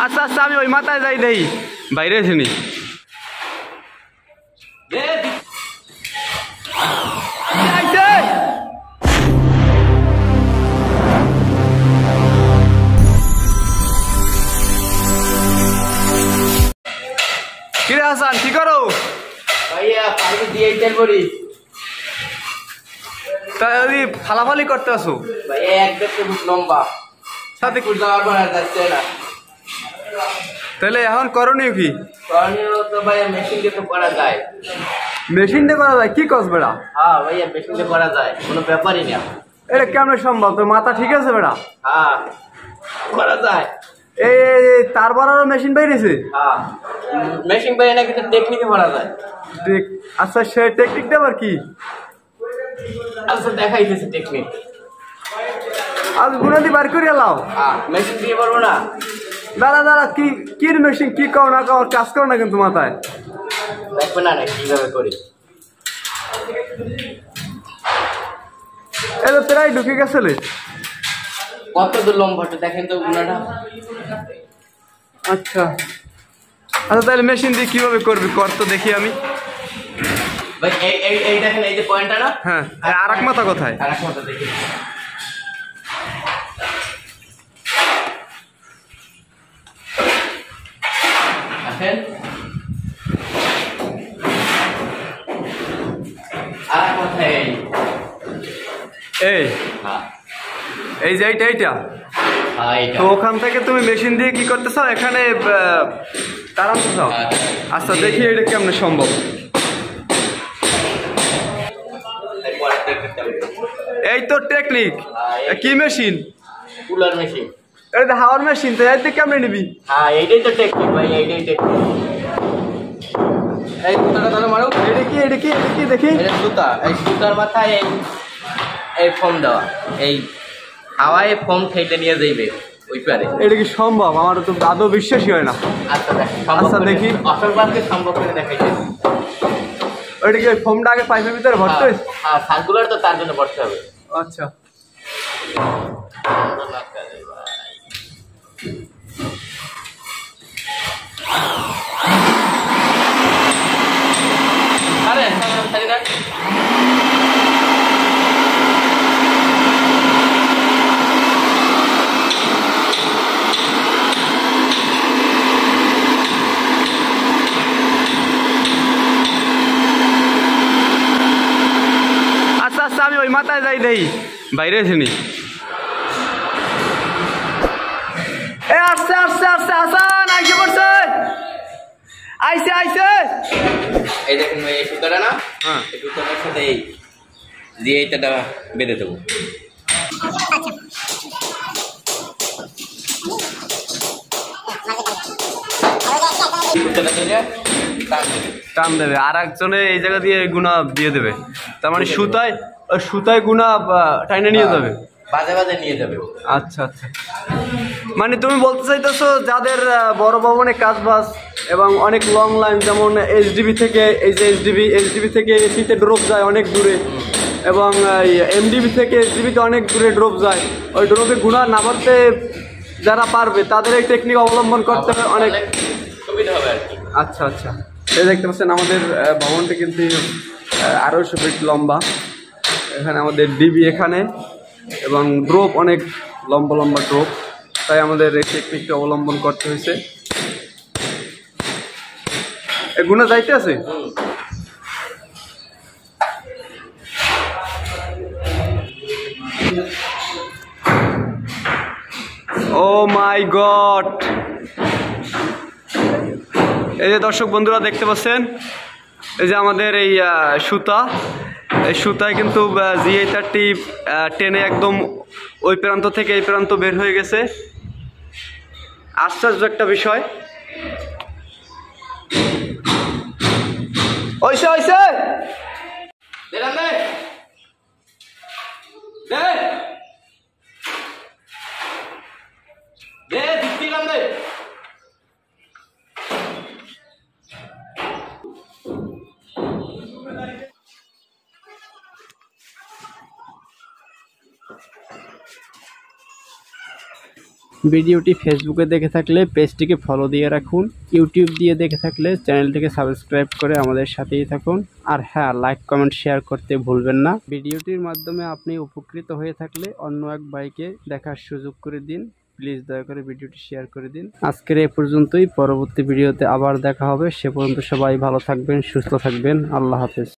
আচ্ছা আচ্ছা আমি ওই মাথায় যাই দেই বাইরে এসেনি কিরে হাসান কি করো ভাইয়া পানি দিয়ে করি তাহলে ফালাফালি করতে আসো ভাইয়া একদম খুব লম্বা সাথে যাওয়ার পর আর যাচ্ছে না তাহলে এখন করণীয় কি করণীয় তো ভাইয়া মেশিন দিয়ে তো করা যায় মেশিন দিয়ে করা যায় কি কস বেড়া হ্যাঁ ভাইয়া মেশিন দিয়ে করা যায় কোনো ব্যাপারই না এটা কেমন সম্ভব তোর মাথা ঠিক আছে বেড়া হ্যাঁ করা যায় এই তার বাড়ারও মেশিন বেরিয়েছে হ্যাঁ মেশিন বাইরে না কিন্তু টেকনিকে করা যায় আচ্ছা সে টেকনিকটা আবার কি আচ্ছা দেখাইতেছে টেকনিক আজ গুণাদি বার করে এলাও হ্যাঁ মেশিন দিয়ে পারবো না দাঁড়া দাঁড়া কি কি মেশিন কি কও না কও কাজ করো না কিন্তু মাথায় দেখবে না কিভাবে করি এটা প্রায় ঢুকে গেছিলে কত দূর লম্বাটা দেখেন তো গুণাটা আচ্ছা আচ্ছা তাহলে মেশিন দিয়ে কিভাবে করবি কর তো দেখি আমি ভাই এই দেখেন এই যে পয়েন্টটা না হ্যাঁ আর এক মাথা কোথায় আর এক মাথা দেখি দেখেন আর এক মাথা এই হ্যাঁ এই যে এইটা তো ওখান থেকে তুমি মেশিন দিয়ে কি করতে চাও এখানে তার আনতে চাও আচ্ছা দেখি এটা কেমন সম্ভব এই তো টেকনিক কি মেশিন কুলার মেশিন এটা হাওয়ার মেশিন তো এর থেকে কেমনে নিবি হ্যাঁ এইটাই তো টেকনিক ভাই এইটাই টেকনিক এই সুতাটা তাহলে মারো এটা কি দেখি এটা সুতা এই সুতার মাথায় এই ফোম দেওয়া এই হাওয়ায় ফোম ঠেলে নিয়ে যাইবে ওই পারে এটা কি সম্ভব আমার তো আদৌ বিশ্বাসই হয় না আচ্ছা দেখি দেখি অসম্ভবকে সম্ভব করে দেখাইছে ওইটা কি ওই ফোমটা আগে পাইপের ভিতরে ভরতে হয়েছে হ্যাঁ সার্কুলার তো তার জন্য ভরতে হবে আচ্ছা আরে সারিদা আচ্ছা আচ্ছা আমি ওই মাথায় যাই দেই বাইরে এসেনি এ আসছে হাসান আইসে পড়ছে আইসে এই দেখুন ভাই এই সুতাটা না হ্যাঁ এই সুতাটার সাথে এই দিয়ে এইটা বেঁধে দেবো টান দেবে আর একজনে এই জায়গা দিয়ে গুণা দিয়ে দেবে তার মানে সুতায় গুণা টাইনে নিয়ে যাবে বাজে নিয়ে যাবে আচ্ছা আচ্ছা মানে তুমি বলতে চাইতেছো যাদের বড় ভবনে কাজ বাজ এবং অনেক লং লাইন যেমন এইচডিবি থেকে এই যে এইচডিবি থেকে এসিতে ড্রপ যায় অনেক দূরে এবং এমডিবি থেকে এইচডিবিতে অনেক দূরে ড্রপ যায় ওই ড্রপে গুণা নামাতে যারা পারবে তাদের এই টেকনিক অবলম্বন করতে হবে অনেক সুবিধা হবে আর কি আচ্ছা আচ্ছা এই দেখতে পাচ্ছেন আমাদের ভবনটি কিন্তু 250 ফিট লম্বা এখানে আমাদের ডিবি এখানে এবং ড্রপ অনেক লম্বা ড্রপ তাই আমাদের এই টেকনিকটা অবলম্বন করতে হয়েছে এ গুণা যাইতে আছে ও মাই গড এই যে দর্শক বন্ধুরা দেখতে পাচ্ছেন এই যে আমাদের এই সুতা এই সুতায় কিন্তু GA30 টেনে একদম ওই প্রান্ত থেকে এই প্রান্ত বের হয়ে গেছে আশ্চর্য একটা বিষয় ওইসে ভিডিওটি ফেসবুকে দেখে থাকলে পেজটিকে ফলো দিয়ে রাখুন, ইউটিউব দিয়ে দেখে থাকলে চ্যানেলটিকে সাবস্ক্রাইব করে আমাদের সাথেই থাকুন। আর হ্যাঁ, লাইক কমেন্ট শেয়ার করতে ভুলবেন না। ভিডিওটির মাধ্যমে আপনি উপকৃত হয়ে থাকলে অন্য এক ভাইকে দেখার সুযোগ করে দিন। প্লিজ দয়া করে ভিডিওটি শেয়ার করে দিন। আজকের এই পর্যন্তই, পরবর্তী ভিডিওতে আবার দেখা হবে। সে পর্যন্ত সবাই ভালো থাকবেন, সুস্থ থাকবেন। আল্লাহ হাফেজ।